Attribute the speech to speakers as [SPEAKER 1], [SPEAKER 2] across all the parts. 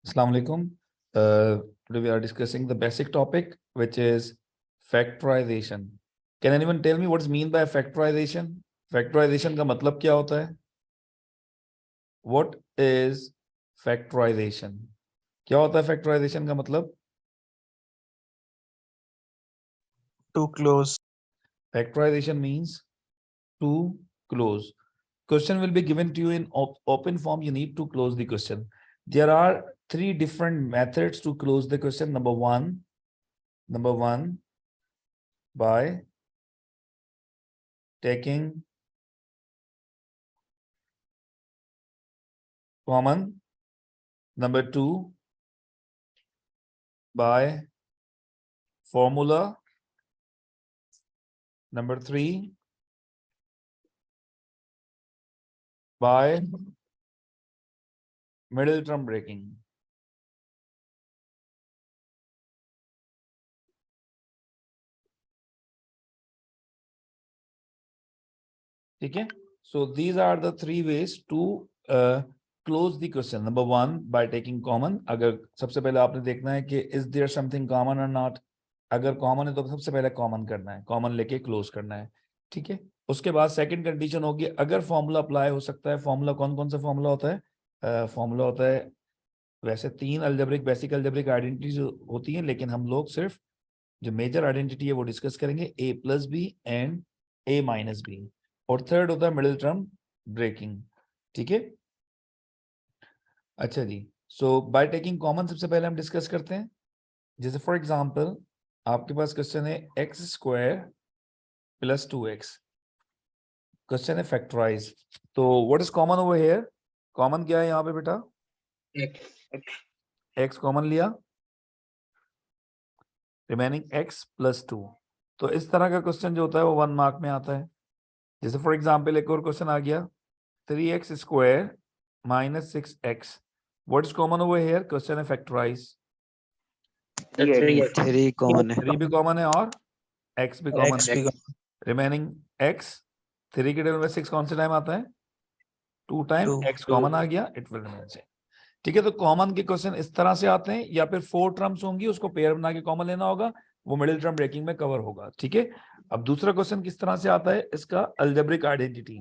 [SPEAKER 1] Assalamu alaikum. Today we are discussing the basic topic, which is factorization. Can anyone tell me what is mean by factorization? Factorization का मतलब क्या होता है? What is factorization? क्या होता है factorization का मतलब?
[SPEAKER 2] To close.
[SPEAKER 1] Factorization means to close. Question will be given to you in open form. You need to close the question. There are three different methods to close the question. Number one, by taking common. Number two, by formula. Number three, by middle term breaking. Okay, so these are the three ways to close the question. Number one, by taking common. अगर सबसे पहले आपने देखना है कि is there something common or not. अगर common है तो सबसे पहले common करना है, common लेके close करना है. ठीक है, उसके बाद second condition होगी अगर formula apply हो सकता है. formula कौन कौन सा formula होता है? formula होता है वैसे तीन अल्जेब्रिक बेसिक अल्जेब्रिक आइडेंटिटीज होती हैं, लेकिन हम लोग सिर्फ जो मेजर आइडेंटिटी है वो डिस्कस करेंगे, a plus B and a minus B. और थर्ड होता है मिडिल टर्म ब्रेकिंग. ठीक है, अच्छा जी. सो बाय टेकिंग कॉमन सबसे पहले हम डिस्कस करते हैं. जैसे फॉर एग्जांपल आपके पास क्वेश्चन है x square plus 2x. Question है फैक्टराइज. तो what is common over here? Common क्या है यहाँ पे बेटा? x कॉमन लिया, रिमेनिंग x प्लस 2. तो इस तरह का क्वेश्चन जो होता है वो 1 मार्क में आता है. जैसे फॉर एग्जांपल एक और क्वेश्चन आ गया 3x square minus 6x. What is common over here? Question है फैक्टराइज.
[SPEAKER 2] 3 कॉमन है.
[SPEAKER 1] 3 भी कॉमन है और x भी कॉमन
[SPEAKER 2] X
[SPEAKER 1] है.
[SPEAKER 2] भी
[SPEAKER 1] रिमेनिंग x. 3 के टेबल में 6 कौन से टाइम आता है? 2 टाइम.
[SPEAKER 2] Two.
[SPEAKER 1] x कॉमन आ गया, इट विल रिमेन सेम. ठीक है, तो कॉमन के क्वेश्चन इस तरह से आते हैं, या फिर 4 टर्म्स होंगी उसको पेयर बना के कॉमन लेना होगा, वो मिडिल टर्म ब्रेकिंग में कवर होगा. ठीक है, अब दूसरा क्वेश्चन किस तरह से आता है? इसका algebraic identity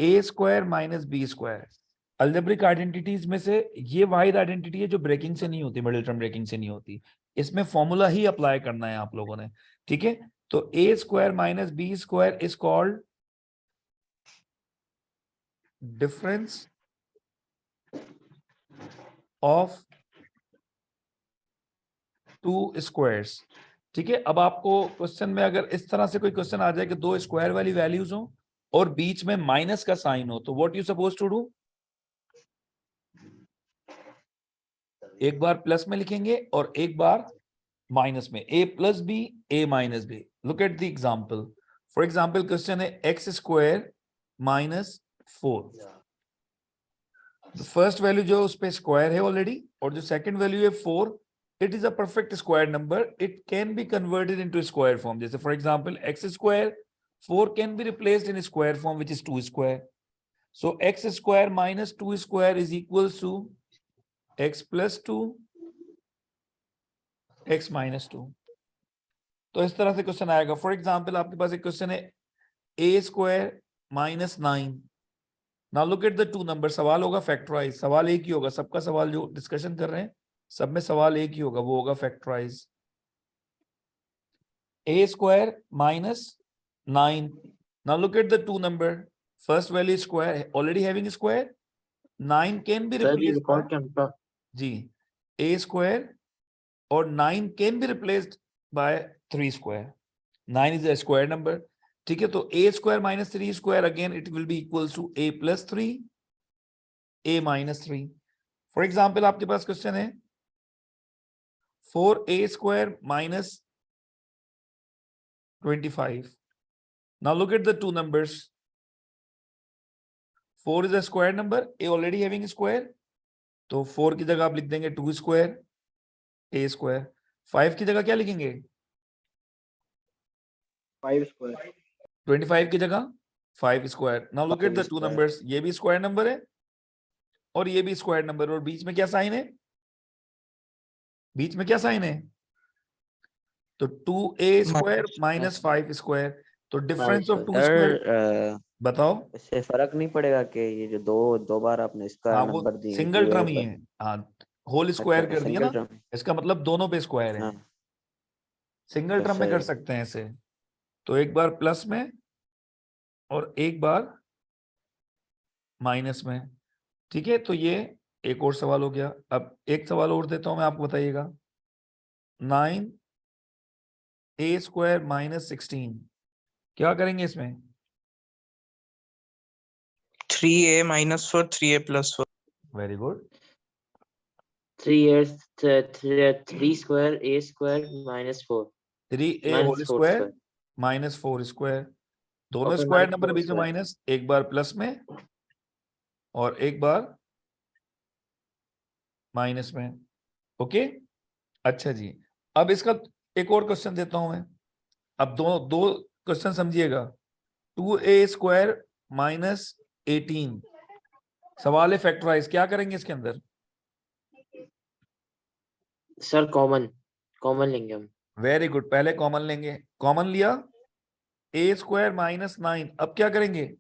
[SPEAKER 1] a square minus B square. Algebraic identities में से ये वाहिद आइडेंटिटी है जो ब्रेकिंग से नहीं होती, मिडिल टर्म ब्रेकिंग से नहीं होती. इसमें फॉर्मूला ही अप्लाई करना है आप लोगों ने. ठीक है, तो a square minus B square is called difference of two squares. ठीक है, अब आपको क्वेश्चन में अगर इस तरह से कोई क्वेश्चन आ जाए कि दो स्क्वायर वाली वैल्यूज हो और बीच में माइनस का साइन हो, तो what you suppose to do? एक बार प्लस में लिखेंगे और एक बार माइनस में. a plus b, a minus b. Look at the example. For example question है x square minus 4. First value जो उस पे स्क्वायर है ऑलरेडी, और जो सेकंड वैल्यू है 4, it is a perfect square number. It can be converted into square form. जैसे for example x square 4 can be replaced in square form, which is 2 square. So x square minus 2 square is equals to x plus 2 x minus 2. तो इस तरह से question आएगा. For example आपके पास एक question है a square minus 9. Now look at the two number. सवाल होगा फैक्टराइज. सवाल एक ही होगा, सबका सवाल जो डिस्कशन कर रहे हैं सब में सवाल एक ही होगा, वो होगा factorise. a square minus 9. Now look at the two number. First value is square, already having a square. 9 can be replaced by जी a square, or 9 can be replaced by 3 square. 9 is a square number. ठीक है, तो a square minus 3 square, again it will be equals to a plus 3, a minus 3. For example आपके पास question है 4a square minus 25. Now look at the two numbers. 4 is a square number, a already having a square, तो 4 की जगह आप लिख देंगे 2 square a square. 5 की जगह क्या लिखेंगे?
[SPEAKER 2] 5 square.
[SPEAKER 1] 25 की जगह 5 square. Now look at the two numbers. ये भी square number है और ये भी स्क्वायर नंबर, और बीच में क्या साइन है, बीच में क्या साइन है, तो 2a² माइनस 5², तो डिफरेंस ऑफ 2 स्क्वायर
[SPEAKER 2] सर
[SPEAKER 1] बताओ।
[SPEAKER 2] इससे फर्क नहीं पड़ेगा कि ये जो दो बार आपने इसका
[SPEAKER 1] हाँ वो
[SPEAKER 2] नंबर दिए
[SPEAKER 1] सिंगल
[SPEAKER 2] 2a
[SPEAKER 1] टर्म ही है, हाँ होल स्क्वायर
[SPEAKER 2] अच्छा
[SPEAKER 1] कर दिया
[SPEAKER 2] सिंगल
[SPEAKER 1] ना,
[SPEAKER 2] टर्म
[SPEAKER 1] इसका मतलब दोनों पे स्क्वायर है,
[SPEAKER 2] हाँ
[SPEAKER 1] सिंगल
[SPEAKER 2] तो
[SPEAKER 1] टर्म में कर
[SPEAKER 2] सही
[SPEAKER 1] सकते हैं इसे, तो एक बार प्लस में और एक बार माइनस में। ठीक है, तो ये एक और सवाल हो गया। अब एक सवाल और देता हूं मैं, आपको बताइएगा। 9a² माइनस 16, क्या करेंगे इसमें?
[SPEAKER 3] 3a minus 4, 3a plus 4.
[SPEAKER 1] Very good.
[SPEAKER 4] 3 square a square minus 4
[SPEAKER 1] 3a
[SPEAKER 4] minus
[SPEAKER 1] whole
[SPEAKER 4] 4
[SPEAKER 1] square
[SPEAKER 4] square
[SPEAKER 1] minus 4², दोनों
[SPEAKER 4] okay
[SPEAKER 1] स्क्वायर
[SPEAKER 4] minus
[SPEAKER 1] नंबर
[SPEAKER 4] 4
[SPEAKER 1] बीच में
[SPEAKER 4] square
[SPEAKER 1] माइनस, एक बार प्लस में और एक बार माइनस में। ओके, अच्छा जी। अब इसका एक और क्वेश्चन देता हूं मैं। अब दो दो क्वेश्चन समझिएगा। 2a² माइनस 18, सवाल है फैक्टराइज, क्या करेंगे इसके अंदर?
[SPEAKER 4] सर कॉमन लेंगे हम
[SPEAKER 1] वेरी गुड, पहले कॉमन लेंगे, कॉमन लिया, a² माइनस 9, अब क्या करेंगे?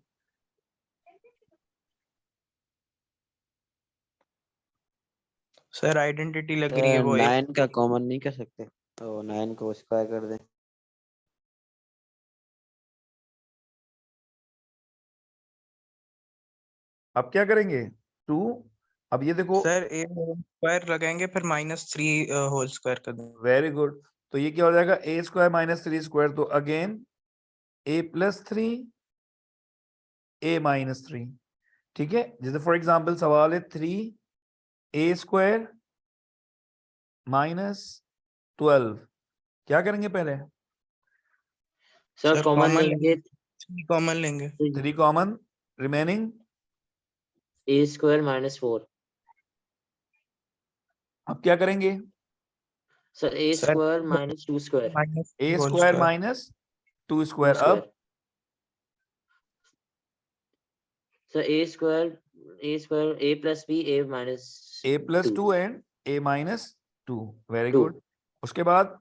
[SPEAKER 3] सर आइडेंटिटी लग रही है वो
[SPEAKER 2] 9 का कॉमन नहीं कर सकते तो 9 को स्क्वायर कर दें
[SPEAKER 1] अब क्या करेंगे? 2, अब ये देखो,
[SPEAKER 3] सर a स्क्वायर लगाएंगे फिर -3 होल स्क्वायर कर देंगे।
[SPEAKER 1] वेरी गुड, तो ये क्या हो जाएगा? a² माइनस 3², तो अगेन a+3 a-3। ठीक है, जैसे फॉर एग्जाम्पल सवाल है 3a² माइनस 12, क्या करेंगे पहले?
[SPEAKER 4] सर कॉमन लेंगे
[SPEAKER 3] 3 कॉमन लेंगे
[SPEAKER 1] 3 common, remaining
[SPEAKER 4] a square minus 4
[SPEAKER 1] अब क्या करेंगे?
[SPEAKER 4] Sir a
[SPEAKER 3] sir
[SPEAKER 4] square minus 2 square
[SPEAKER 1] a²
[SPEAKER 3] whole square
[SPEAKER 1] minus 2
[SPEAKER 4] 2
[SPEAKER 1] square,
[SPEAKER 4] square
[SPEAKER 1] अब
[SPEAKER 4] sir a plus b a minus
[SPEAKER 1] a+2 and a-2, very
[SPEAKER 4] 2
[SPEAKER 1] good. उसके बाद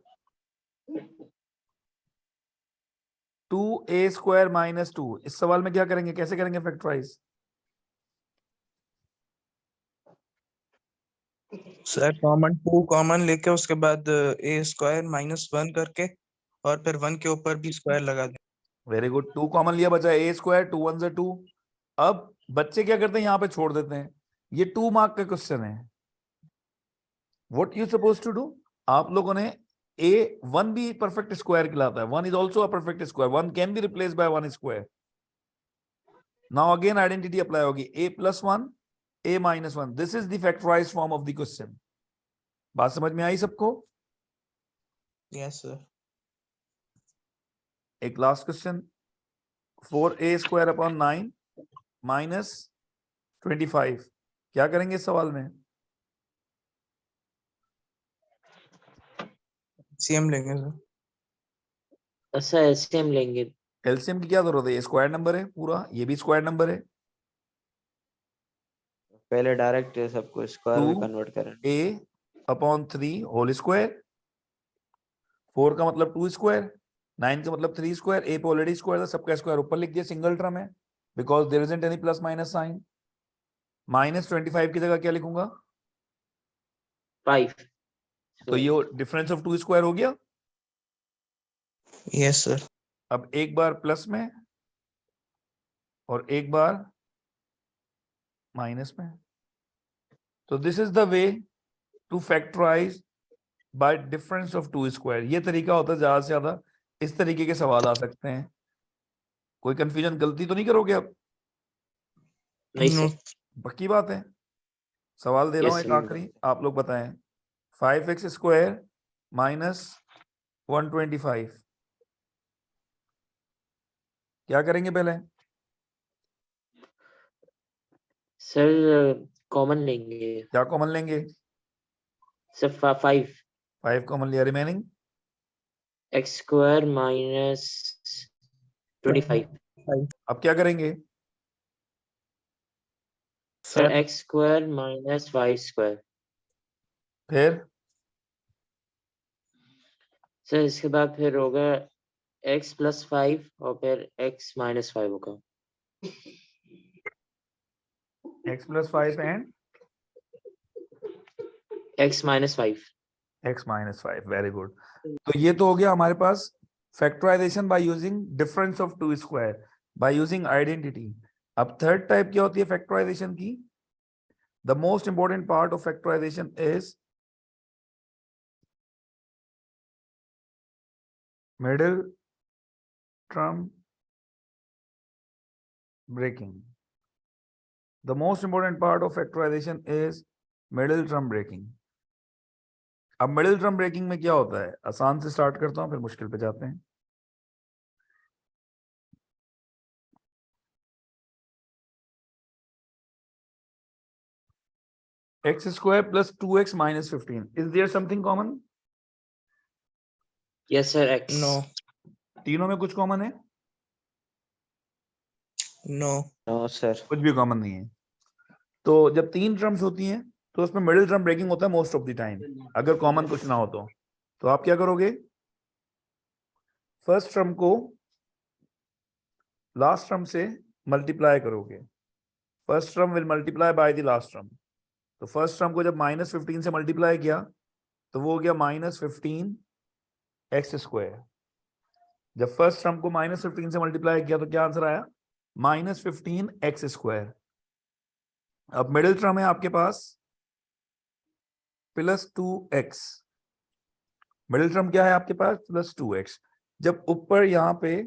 [SPEAKER 1] 2a² minus 2, इस सवाल में क्या करेंगे, कैसे करेंगे फैक्टराइज?
[SPEAKER 3] सर कॉमन 2 कॉमन लेके उसके बाद a स्क्वायर -1 करके और फिर 1 के ऊपर भी स्क्वायर लगा दें।
[SPEAKER 1] वेरी गुड, 2 कॉमन लिया, बचा a², 2 1 2। अब बच्चे क्या करते हैं, यहाँ पे छोड़ देते हैं, ये 2 मार्क का क्वेश्चन है। What you suppose to do, आप लोगों ने a1 भी परफेक्ट स्क्वायर कहलाता है, 1 is also a perfect square, 1 can be replace by 1 square. Now again identity apply होगी, a+1 a-1, this is the factorised form of the question. बात समझ में आई सबको?
[SPEAKER 3] Yes sir.
[SPEAKER 1] एक last question, 4a² upon 9 minus 25, क्या करेंगे इस सवाल में?
[SPEAKER 3] सीएम लेंगे सर।
[SPEAKER 4] सर एलसीएम लेंगे
[SPEAKER 1] एलसीएम की क्या जरूरत है, ये स्क्वायर नंबर है पूरा, ये भी स्क्वायर नंबर है।
[SPEAKER 2] पहले डायरेक्ट सबको स्क्वायर में कन्वर्ट करें
[SPEAKER 1] 2a/3 होल स्क्वायर, 4 का मतलब 2 स्क्वायर, 9 का मतलब 3 स्क्वायर, a पे ऑलरेडी स्क्वायर था, सबका स्क्वायर ऊपर लिख दिया, सिंगल टर्म है because there isn't any plus minus sign. -25 की जगह क्या लिखूंगा?
[SPEAKER 4] 5
[SPEAKER 1] तो ये डिफरेंस ऑफ 2 स्क्वायर हो गया।
[SPEAKER 3] Yes sir.
[SPEAKER 1] अब एक बार प्लस में और एक बार माइनस में, तो this is the way to factorize by difference of 2 square. ये तरीका होता है, ज्यादा से ज्यादा इस तरीके के सवाल आ सकते हैं। कोई कंफ्यूजन, गलती तो नहीं करोगे अब?
[SPEAKER 4] नहीं सर
[SPEAKER 1] पक्की बात है? सवाल दे रहा हूं
[SPEAKER 4] यस
[SPEAKER 1] एक
[SPEAKER 4] सर
[SPEAKER 1] आखिरी, आप लोग बताएं। 5x² माइनस 125, क्या करेंगे पहले?
[SPEAKER 4] सर कॉमन लेंगे
[SPEAKER 1] क्या कॉमन लेंगे?
[SPEAKER 4] सर 5
[SPEAKER 1] 5 कॉमन लिया, रिमेनिंग
[SPEAKER 4] x square minus 25
[SPEAKER 1] अब क्या करेंगे?
[SPEAKER 4] Sir
[SPEAKER 1] sir
[SPEAKER 4] X square minus Y square.
[SPEAKER 1] फिर
[SPEAKER 4] सर इसके बाद फिर होगा एक्स प्लस 5 और फिर एक्स माइनस 5 होगा।
[SPEAKER 1] x+5 and
[SPEAKER 4] x minus 5।
[SPEAKER 1] x-5, very good. तो ये तो हो गया हमारे पास factorisation by using difference of two square by using identity. अब थर्ड टाइप क्या होती है फैक्टराइजेशन की? The most important part of factorisation is middle term breaking. The most important part of factorization is middle term breaking. अब middle term breaking में क्या होता है? आसान से स्टार्ट करता हूं फिर मुश्किल पे जाते हैं। x² plus 2x minus 15. Is there something common?
[SPEAKER 4] Yes sir X.
[SPEAKER 3] No
[SPEAKER 1] तीनों में कुछ कॉमन है?
[SPEAKER 3] No
[SPEAKER 2] no sir.
[SPEAKER 1] कुछ भी कॉमन नहीं है। तो जब तीन टर्म्स होती हैं तो उसमें मिडिल टर्म ब्रेकिंग होता है मोस्ट ऑफ द टाइम, अगर कॉमन कुछ ना हो तो आप क्या करोगे? फर्स्ट टर्म को लास्ट टर्म से मल्टीप्लाई करोगे। First term will multiply by the last term. तो फर्स्ट टर्म को जब -15 से मल्टीप्लाई किया तो वो हो गया -15x²। जब फर्स्ट टर्म को -15 से मल्टीप्लाई किया तो क्या आंसर आया? -15x²। अब मिडिल टर्म है आपके पास +2x। मिडिल टर्म क्या है आपके पास? +2x। जब ऊपर यहाँ पे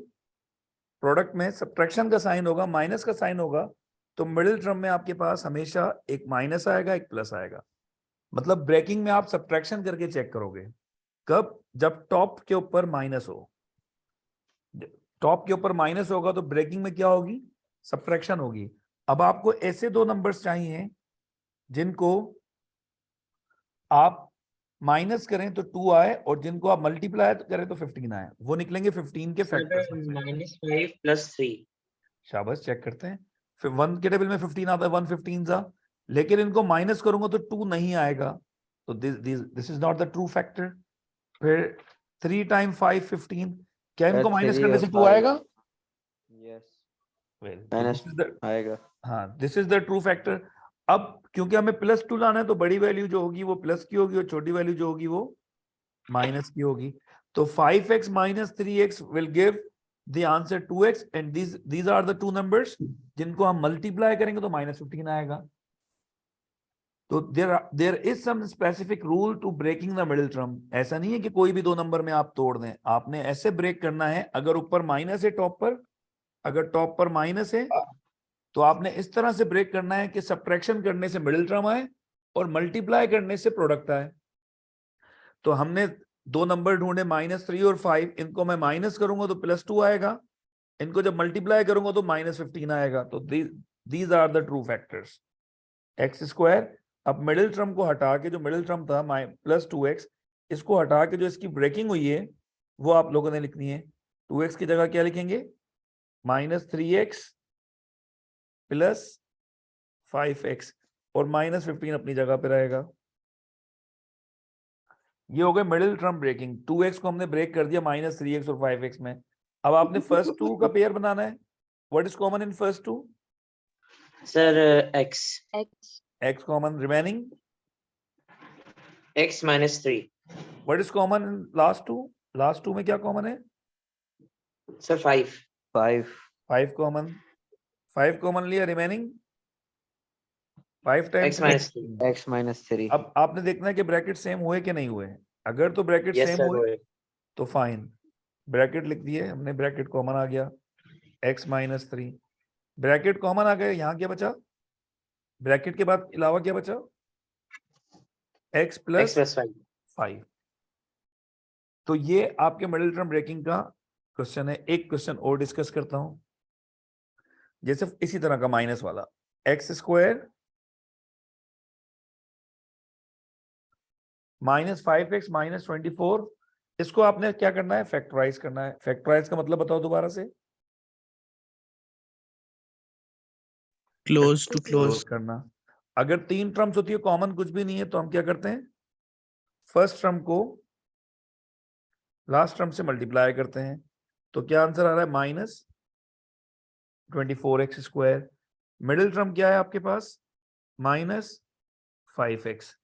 [SPEAKER 1] प्रोडक्ट में सब्ट्रैक्शन का साइन होगा, माइनस का साइन होगा, तो मिडिल टर्म में आपके पास हमेशा एक माइनस आएगा, एक प्लस आएगा। मतलब ब्रेकिंग में आप सब्ट्रैक्शन करके चेक करोगे। कब? जब टॉप के ऊपर माइनस हो। टॉप के ऊपर माइनस होगा तो ब्रेकिंग में क्या होगी? सब्ट्रैक्शन होगी। अब आपको ऐसे दो नंबर्स चाहिए जिनको आप माइनस करें तो 2 आए और जिनको आप मल्टीप्लाई करें तो 15 आए। वो निकलेंगे 15 के फैक्टर्स में से।
[SPEAKER 4] -5 + 3।
[SPEAKER 1] शाबाश, चेक करते हैं। फिर 1 के टेबल में 15 आता है, 1 15 सा, लेकिन इनको माइनस करूंगा तो 2 नहीं आएगा, तो this is not the true factor. फिर 3 टाइम 5 15, क्या इनको माइनस
[SPEAKER 2] 3
[SPEAKER 1] करने
[SPEAKER 2] और
[SPEAKER 1] से 2
[SPEAKER 2] 5
[SPEAKER 1] आएगा?
[SPEAKER 2] यस
[SPEAKER 1] वेल,
[SPEAKER 2] माइनस आएगा।
[SPEAKER 1] हाँ, this is the true factor. अब क्योंकि हमें +2 लाना है तो बड़ी वैल्यू जो होगी वो प्लस की होगी और छोटी वैल्यू जो होगी वो माइनस की होगी। तो 5x - 3x will give the answer 2x and these are the two numbers जिनको हम मल्टीप्लाई करेंगे तो -15 आएगा। तो there is some specific rule to breaking the middle term. ऐसा नहीं है कि कोई भी दो नंबर में आप तोड़ दें, आपने ऐसे ब्रेक करना है। अगर ऊपर माइनस है टॉप पर, अगर टॉप पर माइनस है तो आपने इस तरह से ब्रेक करना है कि सब्ट्रैक्शन करने से मिडिल टर्म आए और मल्टीप्लाई करने से प्रोडक्ट आए। तो हमने दो नंबर ढूंढे -3 और 5, इनको मैं माइनस करूंगा तो +2 आएगा, इनको जब मल्टीप्लाई करूंगा तो -15 आएगा। तो these are the true factors. x²। अब मिडिल टर्म को हटा के, जो मिडिल टर्म था +2x, इसको हटा के जो इसकी ब्रेकिंग हुई है वो आप लोगों ने लिखनी है। 2x की जगह क्या लिखेंगे? -3x + 5x और -15 अपनी जगह पे रहेगा। ये हो गए मिडिल टर्म ब्रेकिंग। 2x को हमने ब्रेक कर दिया -3x और 5x में। अब आपने फर्स्ट 2 का पेयर बनाना है। What is common in first 2?
[SPEAKER 4] Sir x.
[SPEAKER 1] x common, remaining
[SPEAKER 4] x - 3।
[SPEAKER 1] What is common in last 2? Last 2 में क्या कॉमन है?
[SPEAKER 4] सर 5।
[SPEAKER 1] 5 कॉमन, 5 कॉमन लिया, रिमेनिंग 5 टाइम्स
[SPEAKER 4] x - 3।
[SPEAKER 1] अब आपने देखना है कि ब्रैकेट सेम हुए कि नहीं हुए। अगर तो ब्रैकेट
[SPEAKER 4] यस
[SPEAKER 1] सेम
[SPEAKER 4] सर
[SPEAKER 1] हुए
[SPEAKER 4] हुए।
[SPEAKER 1] तो फाइन, ब्रैकेट लिख दिए हमने, ब्रैकेट कॉमन आ गया, x - 3 ब्रैकेट कॉमन आ गए। यहाँ क्या बचा? ब्रैकेट के बाद अलावा क्या बचा? x
[SPEAKER 4] x
[SPEAKER 1] +
[SPEAKER 4] + 5।
[SPEAKER 1] 5। तो ये आपके मिडिल टर्म ब्रेकिंग का क्वेश्चन है। एक क्वेश्चन और डिस्कस करता हूं, जैसे इसी तरह का माइनस वाला, x² -5x - 24, इसको आपने क्या करना है? फैक्टराइज करना है। फैक्टराइज का मतलब बताओ दोबारा से।
[SPEAKER 3] क्लोज टू क्लोज
[SPEAKER 1] करना। अगर 3 टर्म्स होती है कॉमन कुछ भी नहीं है तो हम क्या करते हैं, फर्स्ट टर्म को लास्ट टर्म से मल्टीप्लाई करते हैं। तो क्या आंसर आ रहा है, -24x²। मिडिल टर्म क्या है आपके पास, -5x।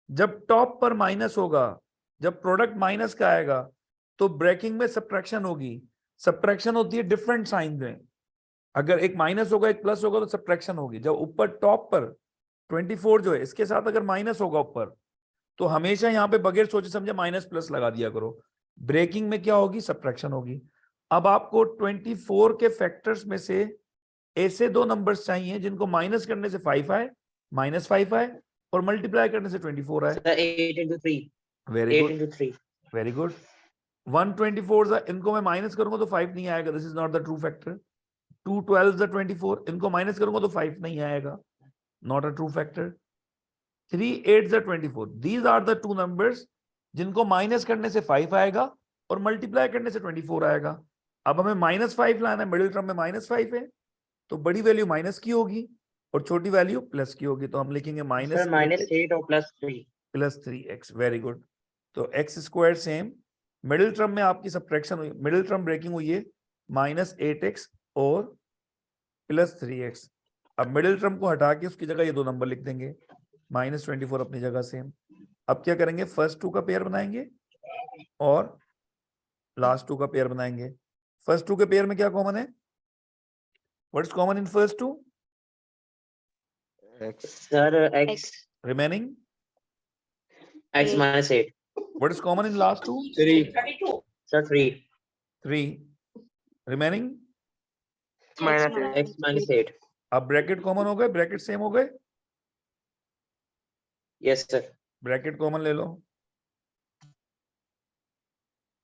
[SPEAKER 1] जब टॉप पर माइनस होगा, जब प्रोडक्ट माइनस का आएगा तो ब्रेकिंग में सब्ट्रैक्शन होगी। सब्ट्रैक्शन होती है डिफरेंट साइन में, अगर एक माइनस होगा एक प्लस होगा तो सब्ट्रैक्शन होगी। जब ऊपर टॉप पर 24 जो है इसके साथ अगर माइनस होगा ऊपर, तो हमेशा यहाँ पे बगैर सोचे समझे माइनस प्लस लगा दिया करो। ब्रेकिंग में क्या होगी, सब्ट्रैक्शन होगी। अब आपको 24 के फैक्टर्स में से ऐसे 2 नंबर्स चाहिए जिनको माइनस करने से 5 आए, -5 आए, और मल्टीप्लाई करने से 24 आए।
[SPEAKER 4] Sir, 8 into 3.
[SPEAKER 1] Very
[SPEAKER 4] 8
[SPEAKER 1] good,
[SPEAKER 4] into 3.
[SPEAKER 1] Very good. 124 इनको मैं माइनस करूंगा तो 5 नहीं आएगा, this is not the true factor. 2 12 24 इनको माइनस करूंगा तो 5 नहीं आएगा, not a true factor. 3 8 24 these are the 2 numbers जिनको माइनस करने से 5 आएगा और मल्टीप्लाई करने से 24 आएगा। अब हमें -5 लाना है, मिडिल टर्म में -5 है तो बड़ी वैल्यू माइनस की होगी और छोटी वैल्यू प्लस की होगी, तो हम लिखेंगे
[SPEAKER 4] Sir,
[SPEAKER 1] -8
[SPEAKER 4] -8 or +3.
[SPEAKER 1] + 3x। Very good. तो x² सेम, मिडिल टर्म में आपकी सब्ट्रैक्शन हुई, मिडिल टर्म ब्रेकिंग हुई है, -8x और +3x। अब मिडिल टर्म को हटा के उसकी जगह ये 2 नंबर लिख देंगे, -24 अपनी जगह सेम। अब क्या करेंगे, फर्स्ट 2 का पेयर बनाएंगे और लास्ट 2 का पेयर बनाएंगे। फर्स्ट 2 के पेयर में क्या कॉमन है, what is common in first 2,
[SPEAKER 2] X.
[SPEAKER 4] Sir, X.
[SPEAKER 1] Remaining,
[SPEAKER 4] X -8.
[SPEAKER 1] What is common in last 2,
[SPEAKER 4] 3. Sir, 3.
[SPEAKER 1] 3, remaining.
[SPEAKER 4] X -8.
[SPEAKER 1] अब ब्रैकेट कॉमन हो गए, ब्रैकेट सेम हो गए,
[SPEAKER 4] Yes, sir.
[SPEAKER 1] ब्रैकेट कॉमन ले लो।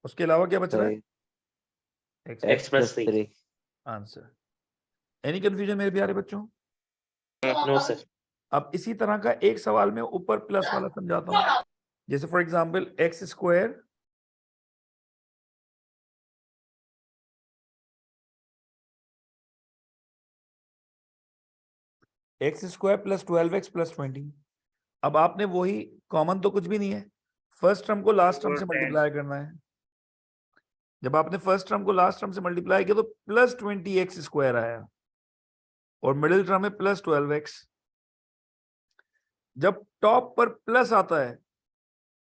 [SPEAKER 1] उसके अलावा क्या बच रहा है,
[SPEAKER 2] Sorry.
[SPEAKER 4] X plus 3.
[SPEAKER 1] Answer. Any confusion मेरे प्यारे बच्चों?
[SPEAKER 4] No, sir.
[SPEAKER 1] अब इसी तरह का एक सवाल में ऊपर प्लस वाला समझाता हूं। जैसे for example x², x² + 12x + 20। अब आपने वही, कॉमन तो कुछ भी नहीं है, फर्स्ट टर्म को लास्ट टर्म से मल्टीप्लाई करना है। जब आपने फर्स्ट टर्म को लास्ट टर्म से मल्टीप्लाई किया तो +20x² आया और मिडिल टर्म में +12x। जब टॉप पर प्लस आता है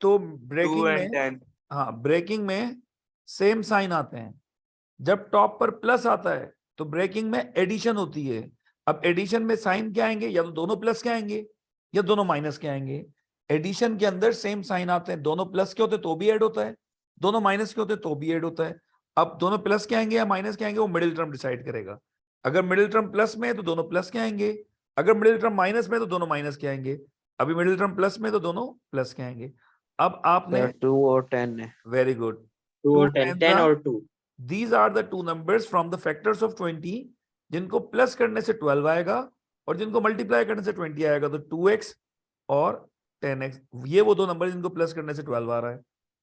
[SPEAKER 1] तो ब्रेकिंग में, हाँ ब्रेकिंग में सेम साइन आते हैं। जब टॉप पर प्लस आता है तो ब्रेकिंग में एडिशन होती है। अब एडिशन में साइन क्या आएंगे, या तो दोनों प्लस के आएंगे या दोनों माइनस के आएंगे। एडिशन के अंदर सेम साइन आते हैं, दोनों प्लस के होते तो भी ऐड होता है, दोनों माइनस के होते तो भी ऐड होता है। अब दोनों प्लस के आएंगे या माइनस के आएंगे वो मिडिल टर्म डिसाइड करेगा। अगर मिडिल टर्म प्लस में है तो दोनों प्लस के आएंगे, अगर मिडिल टर्म माइनस में है तो दोनों माइनस के आएंगे। अभी मिडिल टर्म प्लस में तो दोनों प्लस के आएंगे। अब आपने,
[SPEAKER 2] Sir, 2 और 10 है।
[SPEAKER 1] Very good,
[SPEAKER 4] 2 or 10. 10 or 2.
[SPEAKER 1] These are the 2 numbers from the factors of 20 जिनको प्लस करने से 12 आएगा और जिनको मल्टीप्लाई करने से 20 आएगा। तो 2x और 10x, ये वो 2 नंबर जिनको प्लस करने से 12 आ रहा है।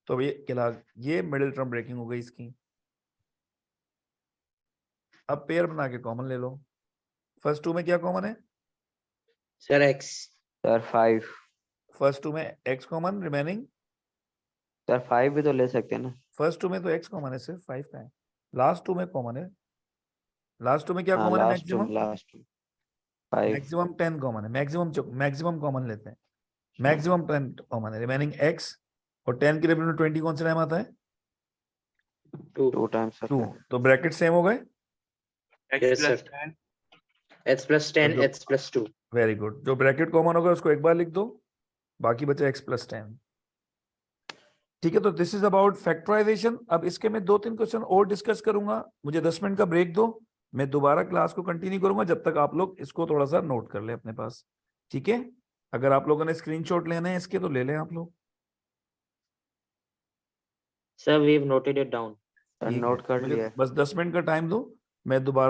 [SPEAKER 1] तो ये मिडिल टर्म ब्रेकिंग हो गई इसकी। अब पेयर बना के कॉमन ले लो। फर्स्ट 2 में क्या कॉमन है,
[SPEAKER 4] Sir, X.
[SPEAKER 2] Sir, 5.
[SPEAKER 1] फर्स्ट 2 में x कॉमन, रिमेनिंग।
[SPEAKER 2] Sir, 5 भी तो ले सकते हैं ना।
[SPEAKER 1] फर्स्ट 2 में तो x कॉमन है, सिर्फ 5 का है। लास्ट 2 में कॉमन है, लास्ट 2 में क्या
[SPEAKER 2] हाँ,
[SPEAKER 1] कॉमन है,
[SPEAKER 2] लास्ट
[SPEAKER 1] मैक्सिमम
[SPEAKER 2] 5.
[SPEAKER 1] मैक्सिमम 10 कॉमन है, मैक्सिमम कॉमन लेते हैं, मैक्सिमम 10 कॉमन है, रिमेनिंग x। और 10 के रिमेनिंग 20 कौन सा टाइम आता है,
[SPEAKER 4] 2.
[SPEAKER 2] 2 times sir.
[SPEAKER 1] 2। तो ब्रैकेट सेम हो गए,
[SPEAKER 4] Yes, sir. X plus 10,
[SPEAKER 1] जो-
[SPEAKER 4] X plus 2.
[SPEAKER 1] Very good. जो ब्रैकेट कॉमन होगा उसको एक बार लिख दो, बाकी बचा x + 10। ठीक है, तो दिस इज अबाउट फैक्टराइजेशन। अब इसके मैं 2-3 क्वेश्चन और डिस्कस करूंगा, मुझे 10 मिनट का ब्रेक दो, मैं दोबारा क्लास को कंटिन्यू करूंगा जब तक आप लोग इसको थोड़ा सा नोट कर ले अपने पास। ठीक है, अगर आप लोगों ने स्क्रीनशॉट लेने हैं इसके तो ले लें आप लोग।
[SPEAKER 4] Sir, we've noted it down.
[SPEAKER 2] Sir,
[SPEAKER 1] ठीक है,
[SPEAKER 2] नोट कर
[SPEAKER 1] मुझे
[SPEAKER 2] लिया है।
[SPEAKER 1] बस 10 मिनट का टाइम दो, मैं दोबारा